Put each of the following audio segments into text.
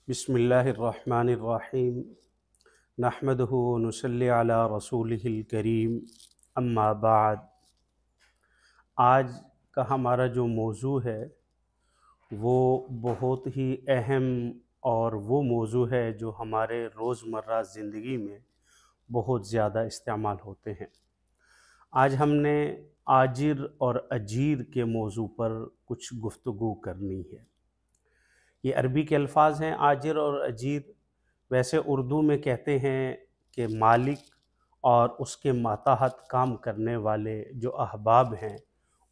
बिस्मिल्लाहिर्रहमानिर्रहीम नहमदुहु व नुसल्ली अला रसूलिहिल करीम अम्मा बाद। आज का हमारा जो मौजू है वो बहुत ही अहम और वो मौजू है जो हमारे रोज़मर्रा ज़िंदगी में बहुत ज़्यादा इस्तेमाल होते हैं। आज हमने आजिर और अजीर के मौजू पर कुछ गुफ्तगू करनी है। ये अरबी के अल्फाज हैं आजिर और अजीर। वैसे उर्दू में कहते हैं कि मालिक और उसके माताहत काम करने वाले जो अहबाब हैं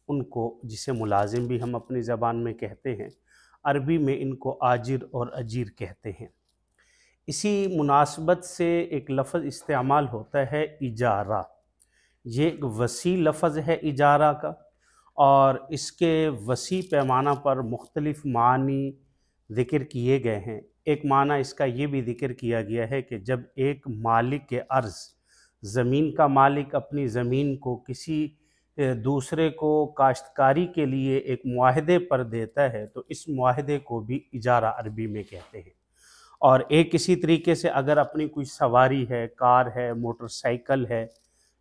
उनको, जिसे मुलाजिम भी हम अपनी ज़बान में कहते हैं, अरबी में इनको आजिर और अजीर कहते हैं। इसी मुनासबत से एक लफ़्ज़ इस्तेमाल होता है इजारा। ये एक वसी लफ़्ज़ है इजारा का, और इसके वसी पैमाना पर मुख्तलिफ़ मानी ज़िक्र किए गए हैं। एक माना इसका ये भी ज़िक्र किया गया है कि जब एक मालिक के अर्ज़, ज़मीन का मालिक अपनी ज़मीन को किसी दूसरे को काश्तकारी के लिए एक मुआहदे पर देता है तो इस मुआहदे को भी इजारा अरबी में कहते हैं। और एक इसी तरीके से अगर अपनी कोई सवारी है, कार है, मोटरसाइकिल है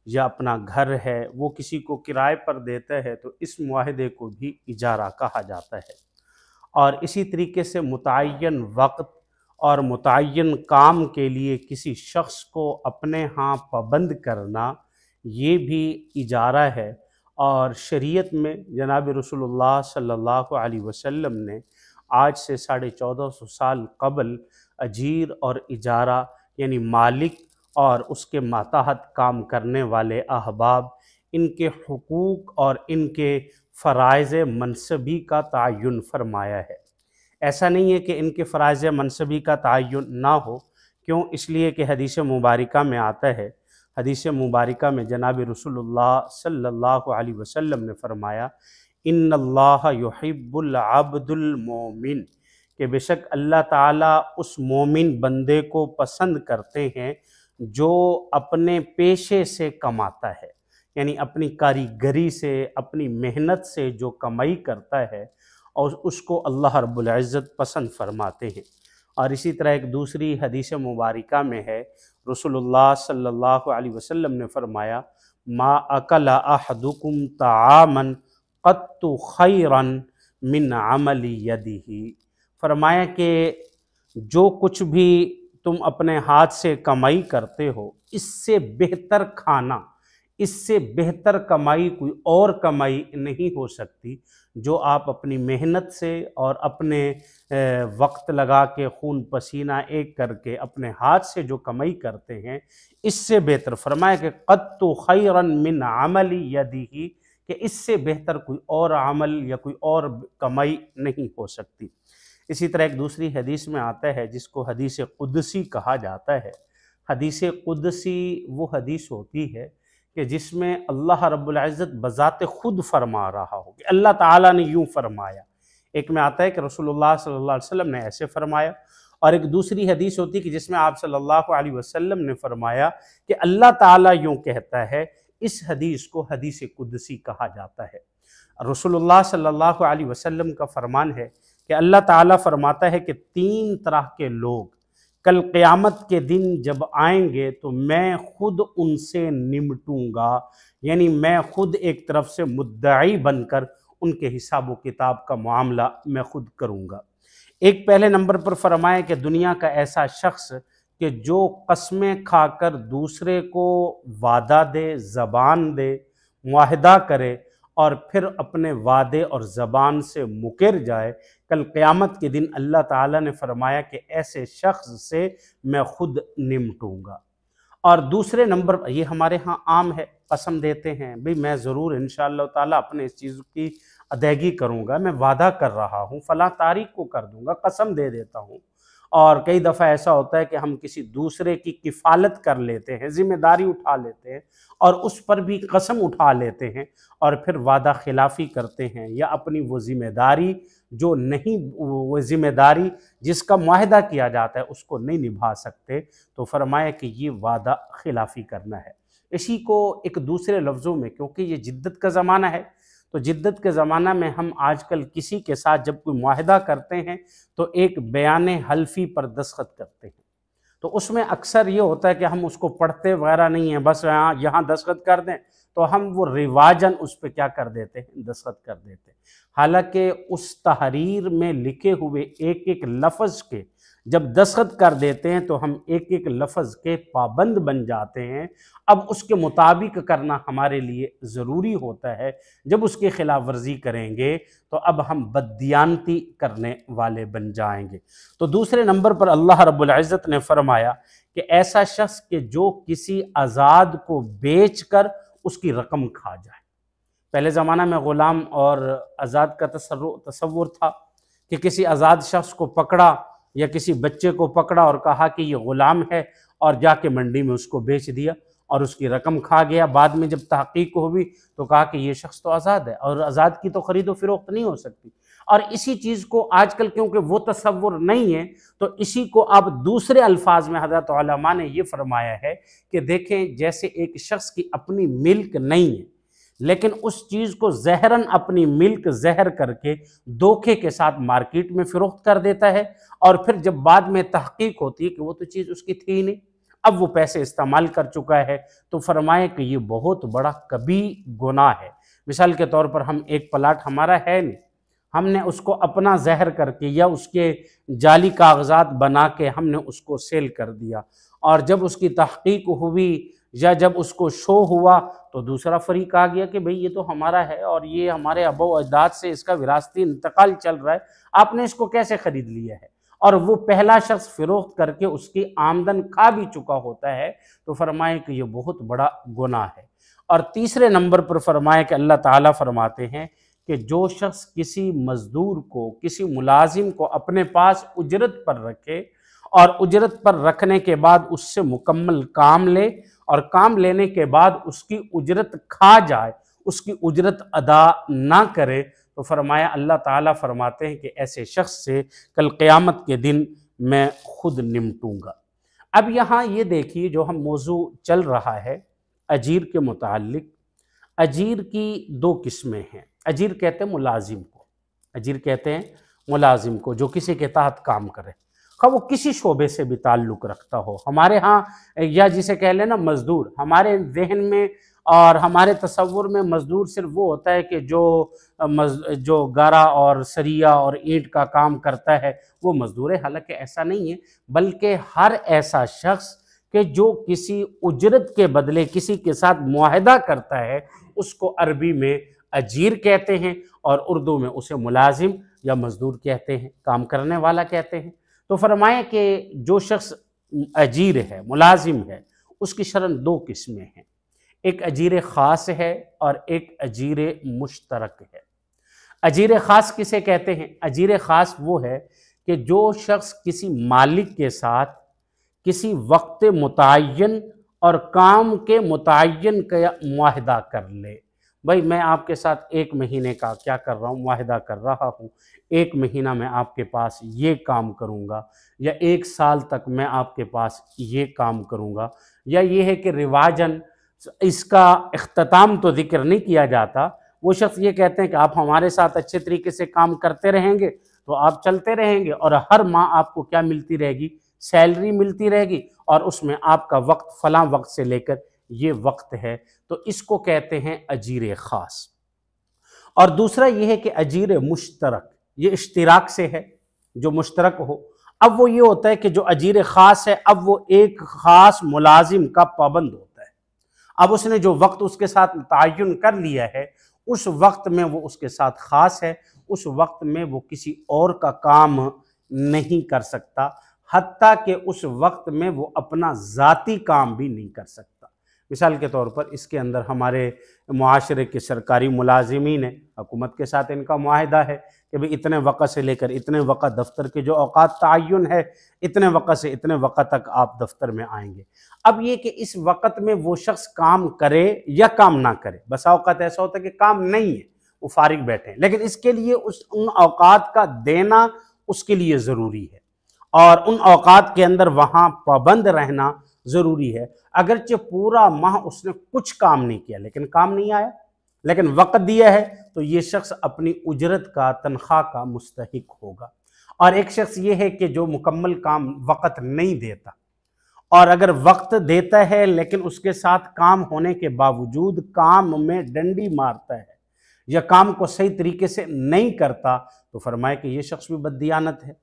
या अपना घर है, वो किसी को किराए पर देता है तो इस मुआहदे को भी इजारा कहा जाता है। और इसी तरीके से मुतय्यन वक्त और मुतय्यन काम के लिए किसी शख्स को अपने यहाँ पाबंद करना, ये भी इजारा है। और शरीयत में जनाब रसूलुल्लाह सल्लल्लाहु अलैहि वसल्लम ने आज से 1450 साल कबल अजीर और इजारा यानी मालिक और उसके माताहत काम करने वाले अहबाब, इनके हुकूक और इनके फ़राइज़ मनसबी का तयन फरमाया है। ऐसा नहीं है कि इनके फ़राइज़ मनसबी का तयन ना हो। क्यों? इसलिए कि हदीस मुबारका में आता है, हदीस मुबारका में जनाब रसूलुल्लाह सल्लल्लाहु अलैहि वसल्लम ने फरमाया, इन्नल्लाह युहिब्बुल अब्दुल मोमिन, कि बेशक अल्लाह ताला उस मोमिन बंदे को पसंद करते हैं जो अपने पेशे से कमाता है, यानी अपनी कारीगरी से, अपनी मेहनत से जो कमाई करता है और उसको अल्लाह रब्बुल इज़्ज़त पसंद फरमाते हैं। और इसी तरह एक दूसरी हदीस मुबारका में है, रसूलुल्लाह सल्लल्लाहु अलैहि वसल्लम ने फरमाया, मा अकला अहदुकुम तामन क़त्तु खैरन मिन अमली यदिही। फरमाया कि जो कुछ भी तुम अपने हाथ से कमाई करते हो, इससे बेहतर खाना, इससे बेहतर कमाई कोई और कमाई नहीं हो सकती जो आप अपनी मेहनत से और अपने वक्त लगा के खून पसीना एक करके अपने हाथ से जो कमाई करते हैं, इससे बेहतर। फरमाया कि क़त्तु खैरन मिन अमली यदिही, कि इससे बेहतर कोई और अमल या कोई और कमाई नहीं हो सकती। इसी तरह एक दूसरी हदीस में आता है जिसको हदीस कुदसी कहा जाता है। हदीस कुदसी वो हदीस होती है कि जिसमें अल्लाह रब्बुल इज़्ज़त बज़ाते खुद फरमा रहा हो कि अल्लाह ताला ने यूँ फरमाया। एक में आता है कि रसूलुल्लाह सल्लल्लाहु अलैहि वसल्लम ने ऐसे फरमाया, और एक दूसरी हदीस होती है कि जिसमें आप सल्लल्लाहु अलैहि वसल्लम ने फरमाया कि अल्लाह ताला यूँ कहता है। इस हदीस को हदीस कुदसी कहा जाता है। रसूलुल्लाह सल्लल्लाहु अलैहि वसल्लम का फरमान है कि अल्लाह ताला फरमाता है कि 3 तरह के लोग कल क़यामत के दिन जब आएंगे तो मैं खुद उनसे निमटूंगा, यानी मैं खुद एक तरफ से मुद्दई बनकर उनके हिसाब व किताब का मामला मैं खुद करूंगा। एक पहले नंबर पर फरमाया कि दुनिया का ऐसा शख्स कि जो कस्में खाकर दूसरे को वादा दे, ज़बान दे, मुआहदा करे और फिर अपने वादे और ज़बान से मुकर जाए, कल क़यामत के दिन अल्लाह ताला ने फरमाया कि ऐसे शख्स से मैं खुद निमटूंगा। और दूसरे नंबर पर, ये हमारे यहाँ आम है, कसम देते हैं भाई मैं ज़रूर इंशाअल्लाह ताला अपने इस चीज़ की अदायगी करूँगा, मैं वादा कर रहा हूँ, फ़लाँ तारीख को कर दूँगा, कसम दे देता हूँ। और कई दफ़ा ऐसा होता है कि हम किसी दूसरे की किफ़ालत कर लेते हैं, ज़िम्मेदारी उठा लेते हैं और उस पर भी कसम उठा लेते हैं और फिर वादा खिलाफ़ी करते हैं, या अपनी वो ज़िम्मेदारी जो नहीं, वो ज़िम्मेदारी जिसका मुआहदा किया जाता है उसको नहीं निभा सकते। तो फरमाया कि ये वादा खिलाफ़ी करना है। इसी को एक दूसरे लफ्ज़ों में, क्योंकि ये जिद्दत का ज़माना है तो जिद्दत के ज़माना में हम आजकल किसी के साथ जब कोई मुआहदा करते हैं तो एक बयान हल्फी पर दस्तखत करते हैं। तो उसमें अक्सर ये होता है कि हम उसको पढ़ते वगैरह नहीं हैं, बस यहाँ दस्तखत कर दें, तो हम वो रिवाजन उस पर क्या कर देते हैं, दस्तखत कर देते हैं। हालांकि उस तहरीर में लिखे हुए एक एक लफ्ज़ के जब दस्तखत कर देते हैं तो हम एक एक लफ्ज़ के पाबंद बन जाते हैं। अब उसके मुताबिक करना हमारे लिए ज़रूरी होता है। जब उसकी खिलाफ वर्जी करेंगे तो अब हम बददियानती करने वाले बन जाएंगे। तो दूसरे नंबर पर अल्लाह रब्बुल इज़्ज़त ने फरमाया कि ऐसा शख्स के जो किसी आज़ाद को बेच कर उसकी रकम खा जाए। पहले ज़माना में ग़ुलाम और आज़ाद का तसव्वुर था कि किसी आज़ाद शख्स को पकड़ा या किसी बच्चे को पकड़ा और कहा कि ये ग़ुलाम है और जाके मंडी में उसको बेच दिया और उसकी रकम खा गया। बाद में जब तहक़ीक़ हुई तो कहा कि ये शख्स तो आज़ाद है और आज़ाद की तो ख़रीदो फ़रोख्त नहीं हो सकती। और इसी चीज़ को आजकल क्योंकि वो तसव्वुर नहीं है तो इसी को अब दूसरे अल्फाज में हज़रत उलमा ने ये फरमाया है कि देखें, जैसे एक शख्स की अपनी मिल्क नहीं है लेकिन उस चीज़ को ज़हरन अपनी मिल्क ज़हर करके धोखे के साथ मार्केट में फ़रोख्त कर देता है और फिर जब बाद में तहक़ीक़ होती है कि वो तो चीज़ उसकी थी ही नहीं, अब वो पैसे इस्तेमाल कर चुका है, तो फरमाए कि ये बहुत बड़ा कभी गुनाह है। मिसाल के तौर पर हम एक प्लाट हमारा है नहीं, हमने उसको अपना ज़हर करके या उसके जाली कागज़ात बना के हमने उसको सेल कर दिया और जब उसकी तहक़ीक़ हुई या जब उसको शो हुआ तो दूसरा फरीक आ गया कि भाई ये तो हमारा है और ये हमारे अबो अजदाद से इसका विरासती इंतकाल चल रहा है, आपने इसको कैसे ख़रीद लिया है। और वो पहला शख्स फ़रोख्त करके उसकी आमदन खा भी चुका होता है, तो फरमाए कि ये बहुत बड़ा गुनाह है। और तीसरे नंबर पर फरमाए कि अल्लाह ताला फरमाते हैं कि जो शख्स किसी मज़दूर को, किसी मुलाजिम को अपने पास उजरत पर रखे और उजरत पर रखने के बाद उससे मुकम्मल काम ले और काम लेने के बाद उसकी उजरत खा जाए, उसकी उजरत अदा ना करे, तो फरमाया अल्लाह ताला फरमाते हैं कि ऐसे शख्स से कल क़यामत के दिन मैं खुद निमटूंगा। अब यहाँ ये देखिए, जो हम मौजू चल रहा है अजीर के मुताल्लिक, अजीर की दो किस्में हैं। अजीर कहते हैं मुलाजिम को, अजीर कहते हैं मुलाजिम को जो किसी के तहत काम करे, खा वो किसी शोबे से भी ताल्लुक़ रखता हो। हमारे यहाँ या जिसे कह लेना मज़दूर, हमारे जहन में और हमारे तसव्वुर में मज़दूर सिर्फ वो होता है कि जो गारा और सरिया और ईंट का काम करता है वो मज़दूर है। हालांकि ऐसा नहीं है, बल्कि हर ऐसा शख्स कि जो किसी उजरत के बदले किसी के साथ मुआहदा करता है उसको अरबी में अजीर कहते हैं और उर्दू में उसे मुलाजिम या मज़दूर कहते हैं, काम करने वाला कहते हैं। तो फरमाएं कि जो शख्स अजीर है, मुलाजिम है, उसकी शरन दो किस्में हैं, एक अजीर ख़ास है और एक अजीर मुश्तरक है। अजीर ख़ास किसे कहते हैं? अजीर ख़ास वो है कि जो शख्स किसी मालिक के साथ किसी वक्त मुतय्यन और काम के मुतय्यन का मुआहदा कर ले। भाई मैं आपके साथ 1 महीने का क्या कर रहा हूँ, मुआहदा कर रहा हूँ, 1 महीना मैं आपके पास ये काम करूँगा या 1 साल तक मैं आपके पास ये काम करूँगा, या ये है कि रिवाजन इसका इख्तिताम तो जिक्र नहीं किया जाता। वो शख्स ये कहते हैं कि आप हमारे साथ अच्छे तरीके से काम करते रहेंगे तो आप चलते रहेंगे और हर माह आपको क्या मिलती रहेगी, सैलरी मिलती रहेगी और उसमें आपका वक्त फ़लाँ वक्त से लेकर ये वक्त है, तो इसको कहते हैं अजीर ख़ास। और दूसरा ये है कि अजीर मुश्तरक, ये इश्तिराक से है, जो मुश्तरक हो। अब वो ये होता है कि जो अजीर ख़ास है, अब वो एक ख़ास मुलाजिम का पाबंद होता है। अब उसने जो वक्त उसके साथ तयन कर लिया है, उस वक्त में वो उसके साथ ख़ास है, उस वक्त में वो किसी और का काम नहीं कर सकता, हत्ता कि उस वक्त में वो अपना ज़ाती काम भी नहीं कर सकता। मिसाल के तौर पर इसके अंदर हमारे मुआशरे के सरकारी मुलाजिमीन हैं, हुकूमत के साथ इनका मुआहदा है कि भाई इतने वक़्त से लेकर इतने वक़्त दफ्तर के जो औकात तयन है, इतने वक़्त से इतने वक़्त तक आप दफ्तर में आएंगे। अब ये कि इस वक़्त में वो शख्स काम करे या काम ना करे, बसा औकात ऐसा होता है कि काम नहीं है, वो फारिग बैठे हैं, लेकिन इसके लिए उन औकात का देना उसके लिए ज़रूरी है और उन औकात के अंदर वहाँ पाबंद रहना ज़रूरी है। अगरचे पूरा माह उसने कुछ काम नहीं किया लेकिन काम नहीं आया, लेकिन वक्त दिया है तो ये शख्स अपनी उजरत का, तनख्वाह का मुस्तहिक होगा। और एक शख्स ये है कि जो मुकम्मल काम वक्त नहीं देता, और अगर वक्त देता है लेकिन उसके साथ काम होने के बावजूद काम में डंडी मारता है या काम को सही तरीके से नहीं करता, तो फरमाए कि ये शख्स भी बददियानत है,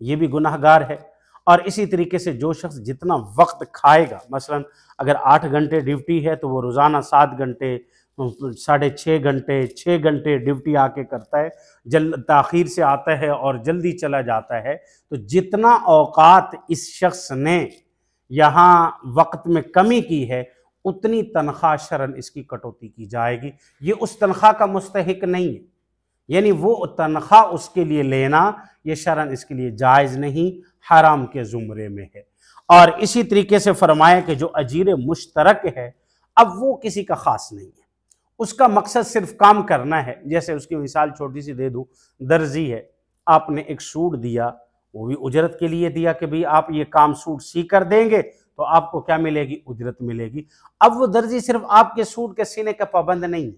ये भी गुनाहगार है। और इसी तरीके से जो शख्स जितना वक्त खाएगा, मसलन अगर 8 घंटे ड्यूटी है तो वो रोज़ाना 7 घंटे, 6.5 घंटे, 6 घंटे ड्यूटी आके करता है, ताख़ीर से आता है और जल्दी चला जाता है, तो जितना औकात इस शख्स ने यहाँ वक्त में कमी की है उतनी तनख्वाह शरन इसकी कटौती की जाएगी। ये उस तनख्वाह का मुस्तहिक नहीं है, यानी वो तनख्वाह उसके लिए लेना ये शरन इसके लिए जायज़ नहीं, हराम के ज़ुमरे में है। और इसी तरीके से फरमाया कि जो अजीर मुश्तरक है, अब वो किसी का ख़ास नहीं है, उसका मकसद सिर्फ काम करना है। जैसे उसकी मिसाल छोटी सी दे दूँ, दर्जी है, आपने एक सूट दिया, वो भी उजरत के लिए दिया कि भाई आप ये काम सूट सी कर देंगे तो आपको क्या मिलेगी, उजरत मिलेगी। अब वो दर्जी सिर्फ आपके सूट के सीने का पाबंद नहीं है,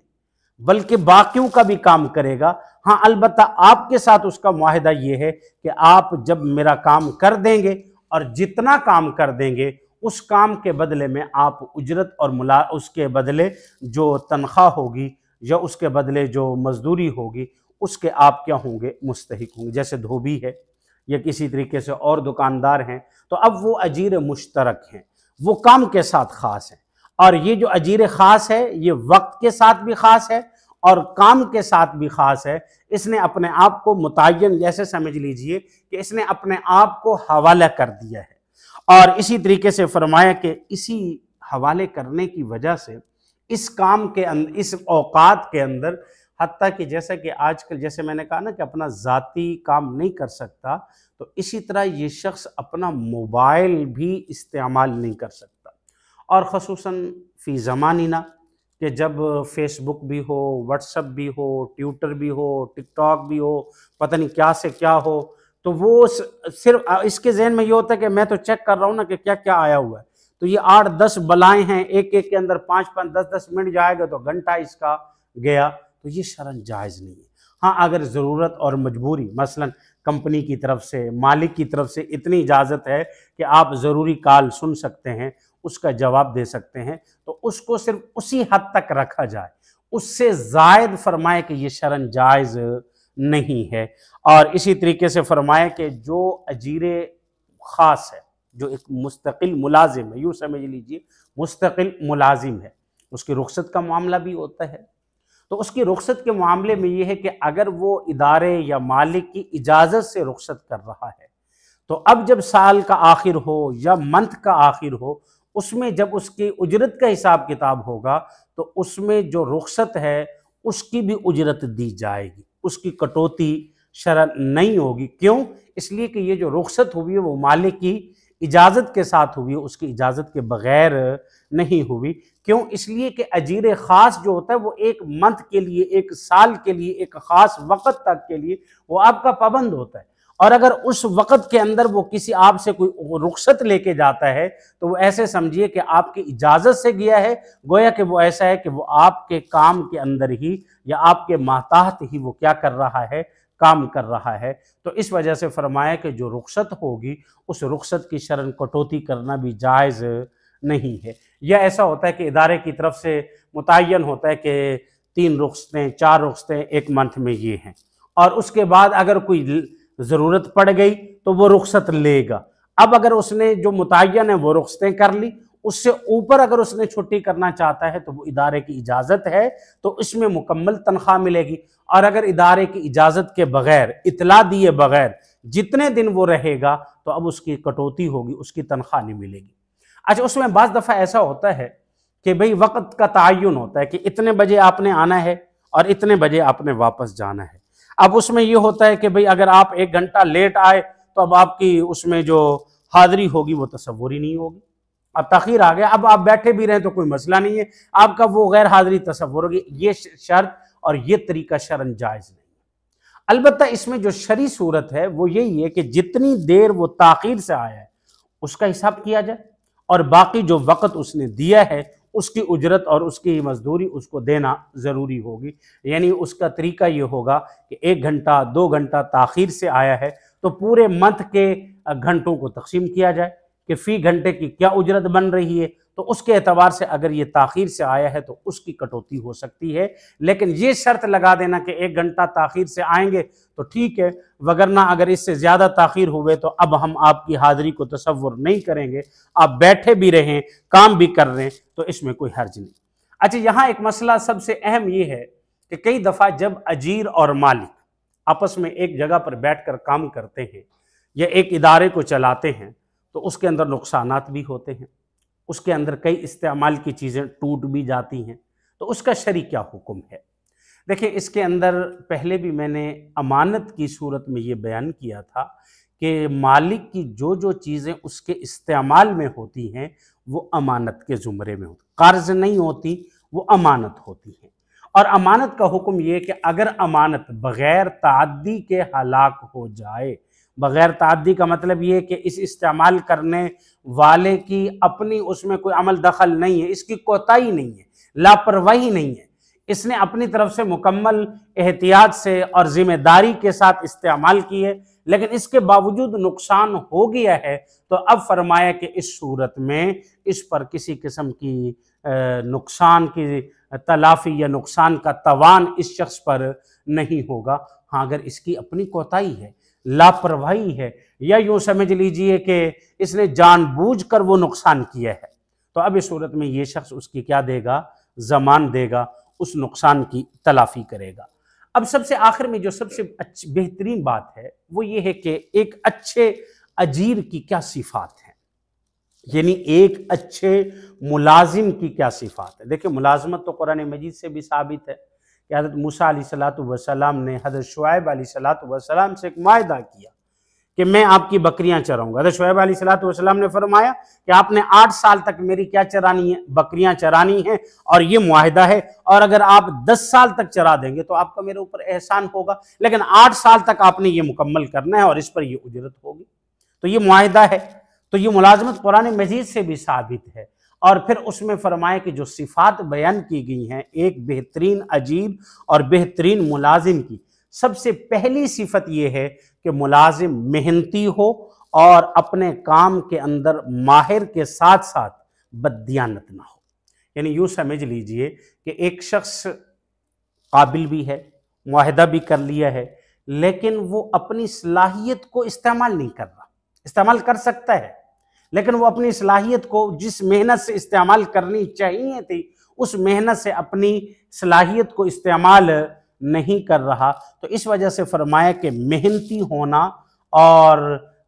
बल्कि बाकियों का भी काम करेगा। हाँ, अलबत्ता आपके साथ उसका मुआहिदा ये है कि आप जब मेरा काम कर देंगे और जितना काम कर देंगे उस काम के बदले में आप उजरत और उसके बदले जो तनख्वाह होगी या उसके बदले जो मजदूरी होगी उसके आप क्या होंगे, मुस्तहिक होंगे। जैसे धोबी है या किसी तरीके से और दुकानदार हैं, तो अब वो अजीर मुश्तरक हैं, वो काम के साथ ख़ास हैं। और ये जो अजीर ख़ास है ये वक्त के साथ भी ख़ास है और काम के साथ भी ख़ास है। इसने अपने आप को मुतय्यन, जैसे समझ लीजिए कि इसने अपने आप को हवाला कर दिया है। और इसी तरीके से फरमाया कि इसी हवाले करने की वजह से इस काम के अंदर, इस औकात के अंदर, हत्ता कि जैसा कि आजकल जैसे मैंने कहा ना कि अपना ज़ाती काम नहीं कर सकता, तो इसी तरह ये शख्स अपना मोबाइल भी इस्तेमाल नहीं कर सकता। और ख़ुसूसन फ़ी ज़मानिना कि जब फेसबुक भी हो, व्हाट्सअप भी हो, ट्विटर भी हो, टिकटॉक भी हो, पता नहीं क्या से क्या हो, तो वो सिर्फ इसके जहन में ये होता है कि मैं तो चेक कर रहा हूँ ना कि क्या क्या आया हुआ है। तो ये 8-10 बलाएँ हैं, एक एक के अंदर 5-5, 10-10 मिनट जाएगा तो घंटा इसका गया। तो ये शरन जायज़ नहीं है। हाँ, अगर ज़रूरत और मजबूरी, मसलन कंपनी की तरफ से, मालिक की तरफ से इतनी इजाज़त है कि आप ज़रूरी कॉल सुन सकते हैं, उसका जवाब दे सकते हैं, तो उसको सिर्फ उसी हद तक रखा जाए, उससे ज़ायद फरमाए कि ये शरन जायज़ नहीं है। और इसी तरीके से फरमाए कि जो अजीर ख़ास है, जो एक मुस्तकिल मुलाजिम है, यूँ समझ लीजिए मुस्तकिल मुलाजिम है, उसकी रुख्सत का मामला भी होता है। तो उसकी रुख्सत के मामले में ये है कि अगर वो इदारे या मालिक की इजाज़त से रुख्सत कर रहा है, तो अब जब साल का आखिर हो या मंथ का आखिर हो, उसमें जब उसकी उजरत का हिसाब किताब होगा तो उसमें जो रुख्सत है उसकी भी उजरत दी जाएगी, उसकी कटौती शरअन नहीं होगी। क्यों? इसलिए कि ये जो रुख्सत हुई है वो मालिक की इजाज़त के साथ हुई है, उसकी इजाज़त के बग़ैर नहीं हुई। क्यों? इसलिए कि अजीर ख़ास जो होता है वो एक मंथ के लिए, एक साल के लिए, एक ख़ास वक़्त तक के लिए वो आपका पाबंद होता है। और अगर उस वक़्त के अंदर वो किसी आपसे कोई रुख्सत लेके जाता है तो वो ऐसे समझिए कि आपकी इजाज़त से गया है, गोया कि वो ऐसा है कि वो आपके काम के अंदर ही या आपके माताहत ही वो क्या कर रहा है, काम कर रहा है। तो इस वजह से फरमाया कि जो रुख्सत होगी उस रुख्सत की शरन कटौती करना भी जायज़ नहीं है। या ऐसा होता है कि इदारे की तरफ से मुतय्यन होता है कि 3 रुख्सतें, 4 रुख्सतें एक मंथ में ये हैं, और उसके बाद अगर कोई ज़रूरत पड़ गई तो वो रुख्सत लेगा। अब अगर उसने जो मुतय्यन है वो रुख्सतें कर ली, उससे ऊपर अगर उसने छुट्टी करना चाहता है तो वो इदारे की इजाज़त है तो इसमें मुकम्मल तनख्वाह मिलेगी। और अगर इदारे की इजाज़त के बग़ैर, इतला दिए बग़ैर जितने दिन वो रहेगा तो अब उसकी कटौती होगी, उसकी तनख्वाह नहीं मिलेगी। अच्छा, उसमें बाज़ दफ़ा ऐसा होता है कि भाई वक़्त का तयन होता है कि इतने बजे आपने आना है और इतने बजे आपने वापस जाना है। अब उसमें ये होता है कि भाई अगर आप 1 घंटा लेट आए तो अब आपकी उसमें जो हाज़िरी होगी वो तसव्वुर ही नहीं होगी। अब तख़ीर आ गया, अब आप बैठे भी रहें तो कोई मसला नहीं है, आपका वो गैर हाज़िरी तसव्वुर होगी। ये शर्त और ये तरीका शरन जायज़ नहीं है। अलबत्ता इसमें जो शरई सूरत है वो यही है कि जितनी देर वो ताख़ीर से आया है उसका हिसाब किया जाए और बाकी जो वक़्त उसने दिया है उसकी उजरत और उसकी मजदूरी उसको देना ज़रूरी होगी। यानी उसका तरीका ये होगा कि 1 घंटा 2 घंटा ताख़ीर से आया है तो पूरे मंथ के घंटों को तकसीम किया जाए कि फ़ी घंटे की क्या उजरत बन रही है, तो उसके एतबार से अगर ये ताख़ीर से आया है तो उसकी कटौती हो सकती है। लेकिन ये शर्त लगा देना कि 1 घंटा ताख़ीर से आएंगे तो ठीक है, वगरना अगर इससे ज़्यादा ताख़ीर हुए तो अब हम आपकी हाज़िरी को तसव्वुर नहीं करेंगे, आप बैठे भी रहें काम भी कर रहे हैं तो इसमें कोई हर्ज नहीं। अच्छा, यहाँ एक मसला सबसे अहम ये है कि कई दफ़ा जब अजीर और मालिक आपस में एक जगह पर बैठ कर काम करते हैं या एक इदारे को चलाते हैं तो उसके अंदर नुकसानात भी होते हैं, उसके अंदर कई इस्तेमाल की चीज़ें टूट भी जाती हैं, तो उसका शरई क्या हुक्म है। देखिए, इसके अंदर पहले भी मैंने अमानत की सूरत में ये बयान किया था कि मालिक की जो जो चीज़ें उसके इस्तेमाल में होती हैं वो अमानत के ज़ुमरे में होती, कर्ज नहीं होती, वो अमानत होती हैं। और अमानत का हुक्म ये कि अगर अमानत बग़ैर ताअद्दी के हलाक हो जाए, बग़ैर ताअद्दी का मतलब ये कि इस इस्तेमाल करने वाले की अपनी उसमें कोई अमल दखल नहीं है, इसकी कोताही नहीं है, लापरवाही नहीं है, इसने अपनी तरफ से मुकम्मल एहतियात से और ज़िम्मेदारी के साथ इस्तेमाल की है, लेकिन इसके बावजूद नुकसान हो गया है, तो अब फरमाया कि इस सूरत में इस पर किसी किस्म की नुकसान की तलाफ़ी या नुकसान का तवान इस शख्स पर नहीं होगा। हाँ, अगर इसकी अपनी कोताही है, लापरवाही है, या यूँ समझ लीजिए कि इसने जानबूझकर वो नुकसान किया है, तो अब इस सूरत में ये शख्स उसकी क्या देगा, ज़मान देगा, उस नुकसान की तलाफ़ी करेगा। अब सबसे आखिर में जो सबसे अच्छी बेहतरीन बात है वो ये है कि एक अच्छे अजीर की क्या सिफ़ात हैं, यानी एक अच्छे मुलाजिम की क्या सिफ़ात है। देखिए, मुलाजमत तो कुरान मजीद से भी साबित है कि हज़रत मूसा अलैहिस्सलातु वस्सलाम ने हज़रत शुआइब अलैहिस्सलातु वस्सलाम से एक मायदा किया कि मैं आपकी बकरियां चराऊंगा। हज़रत शुआइब अलैहिस्सलातु वस्सलाम ने फरमाया कि आपने 8 साल तक मेरी क्या चरानी है, बकरियां चरानी है, और ये मुआहिदा है, और अगर आप 10 साल तक चरा देंगे तो आपका मेरे ऊपर एहसान होगा, लेकिन 8 साल तक आपने ये मुकम्मल करना है और इस पर ये उजरत होगी। तो ये मुआहिदा है, तो ये मुलाजमत कुरान मजीद से भी साबित है। और फिर उसमें फरमाया कि जो सिफ़ात बयान की गई हैं एक बेहतरीन अजीर और बेहतरीन मुलाजिम की, सबसे पहली सिफत यह है कि मुलाजिम मेहनती हो और अपने काम के अंदर माहिर के साथ साथ बददियानत ना हो। यानी यूँ समझ लीजिए कि एक शख्स काबिल भी है, मुआहिदा भी कर लिया है, लेकिन वो अपनी सलाहियत को इस्तेमाल नहीं कर रहा। इस्तेमाल कर सकता है, लेकिन वो अपनी सलाहियत को जिस मेहनत से इस्तेमाल करनी चाहिए थी उस मेहनत से अपनी सलाहियत को इस्तेमाल नहीं कर रहा। तो इस वजह से फरमाया कि मेहनती होना और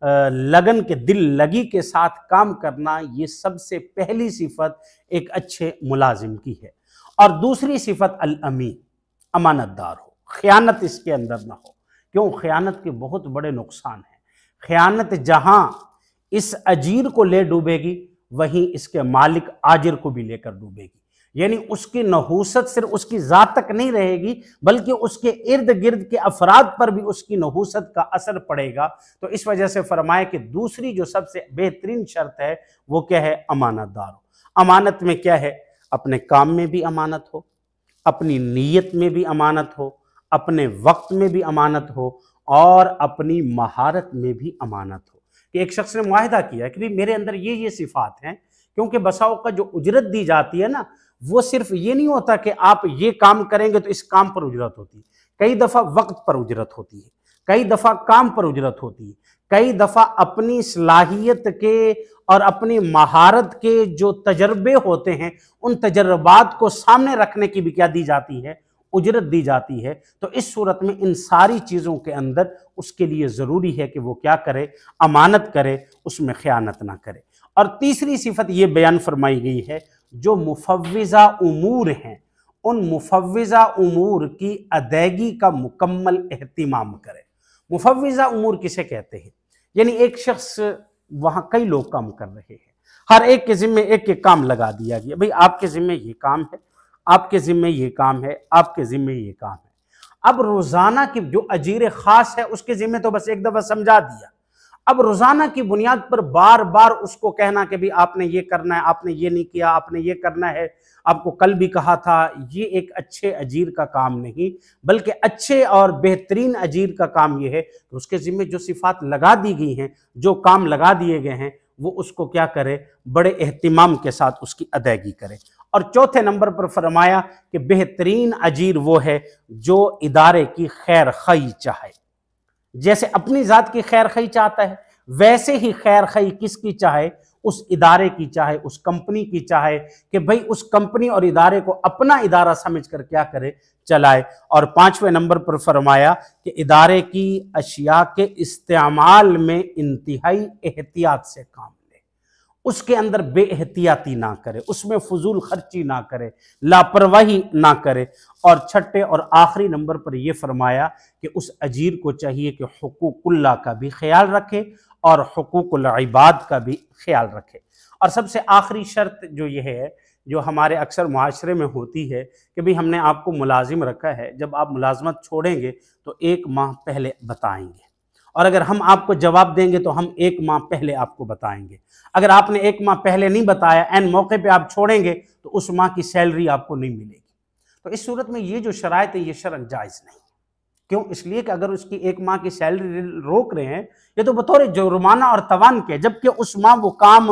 लगन के दिल लगी के साथ काम करना, ये सबसे पहली सिफत एक अच्छे मुलाजिम की है। और दूसरी सिफत अल अमीन, अमानतदार हो, ख़यानत इसके अंदर ना हो। क्यों? ख़यानत के बहुत बड़े नुकसान हैं। ख़यानत जहां इस अजीर को ले डूबेगी वहीं इसके मालिक आजिर को भी लेकर डूबेगी। यानी उसकी नहूसत सिर्फ उसकी ज़ात तक नहीं रहेगी, बल्कि उसके इर्द गिर्द के अफराद पर भी उसकी नहूसत का असर पड़ेगा। तो इस वजह से फरमाया कि दूसरी जो सबसे बेहतरीन शर्त है वो क्या है? अमानतदार हो। अमानत में क्या है? अपने काम में भी अमानत हो, अपनी नीयत में भी अमानत हो, अपने वक्त में भी अमानत हो, और अपनी महारत में भी अमानत हो। कि एक शख्स ने मुआहिदा किया कि मेरे अंदर ये सिफात हैं, क्योंकि बसाओं का जो उजरत दी जाती है ना, वो सिर्फ ये नहीं होता कि आप ये काम करेंगे तो इस काम पर उजरत होती है। कई दफ़ा वक्त पर उजरत होती है, कई दफ़ा काम पर उजरत होती है, कई दफ़ा अपनी सलाहियत के और अपनी महारत के जो तजर्बे होते हैं उन तजर्बात को सामने रखने की भी क्या दी जाती है? उजरत दी जाती है। तो इस सूरत में इन सारी चीज़ों के अंदर उसके लिए ज़रूरी है कि वो क्या करे? अमानत करे, उसमें ख़यानत ना करे। और तीसरी सिफत ये बयान फरमाई गई है, जो मुफव्विज़ा उमूर हैं उन मुफव्विज़ा उमूर की अदायगी का मुकम्मल एहतिमाम करे। मुफव्विज़ा उमूर किसे कहते हैं? यानी एक शख्स, वहाँ कई लोग काम कर रहे हैं, हर एक के ज़िम्मे एक एक काम लगा दिया गया, भाई आपके ज़िम्मे ये काम है, आपके ज़िम्मे ये काम है, आपके ज़िम्मे ये काम है। अब रोज़ाना की जो अजीर ख़ास है उसके ज़िम्मे तो बस एक दफ़ा समझा दिया। अब रोजाना की बुनियाद पर बार बार उसको कहना कि भी आपने ये करना है, आपने ये नहीं किया, आपने ये करना है, आपको कल भी कहा था, ये एक अच्छे अजीर का काम नहीं, बल्कि अच्छे और बेहतरीन अजीर का काम ये है कि उसके जिम्मे जो सिफात लगा दी गई हैं, जो काम लगा दिए गए हैं, वो उसको क्या करे, बड़े एहतिमाम के साथ उसकी अदायगी करे। और चौथे नंबर पर फरमाया कि बेहतरीन अजीर वो है जो इदारे की खैर खई चाहे। जैसे अपनी जात की खैर खई चाहता है, वैसे ही खैर खई किसकी चाहे, उस इदारे की चाहे, उस कंपनी की चाहे, कि भाई उस कंपनी और इदारे को अपना इदारा समझकर क्या करे, चलाए। और पांचवें नंबर पर फरमाया कि इदारे की अशिया के इस्तेमाल में इंतहाई एहतियात से काम, उसके अंदर बेएहतियाती ना करे, उसमें फजूल खर्ची ना करे, लापरवाही ना करे। और छठे और आखिरी नंबर पर यह फरमाया कि उस अजीर को चाहिए कि हुकूकुल्लाह का भी ख्याल रखे और हुकूकुल इबाद का भी ख्याल रखे। और सबसे आखिरी शर्त जो यह है, जो हमारे अक्सर मुआशरे में होती है कि भाई हमने आपको मुलाजिम रखा है, जब आप मुलाजमत छोड़ेंगे तो 1 माह पहले बताएंगे, और अगर हम आपको जवाब देंगे तो हम 1 माह पहले आपको बताएंगे। अगर आपने 1 माह पहले नहीं बताया, एन मौके पे आप छोड़ेंगे, तो उस माह की सैलरी आपको नहीं मिलेगी। तो इस सूरत में ये जो शराइत है, ये शरअन जायज़ नहीं। क्यों? इसलिए कि अगर उसकी 1 माह की सैलरी रोक रहे हैं, ये तो बतौर जुर्माना और तवान के, जबकि उस माह वो काम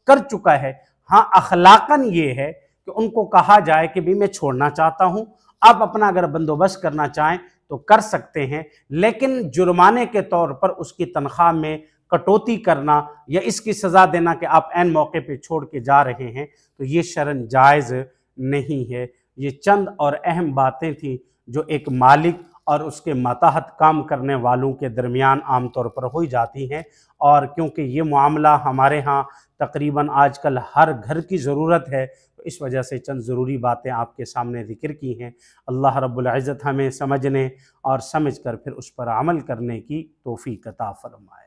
कर चुका है। हाँ, अखलाकन ये है कि उनको कहा जाए कि भी मैं छोड़ना चाहता हूँ, आप अपना अगर बंदोबस्त करना चाहें तो कर सकते हैं, लेकिन जुर्माने के तौर पर उसकी तनख्वाह में कटौती करना या इसकी सज़ा देना कि आप ऐन मौके पे छोड़ के जा रहे हैं, तो ये शरन जायज़ नहीं है। ये चंद और अहम बातें थी जो एक मालिक और उसके मातहत काम करने वालों के दरमियान आम तौर पर हो जाती हैं। और क्योंकि ये मामला हमारे यहाँ तकरीबन आजकल हर घर की ज़रूरत है, तो इस वजह से चंद ज़रूरी बातें आपके सामने ज़िक्र की हैं। अल्लाह रब्बुल इज़्ज़त हमें समझने और समझ कर फिर उस पर अमल करने की तौफ़ीक़ अता फ़रमाए।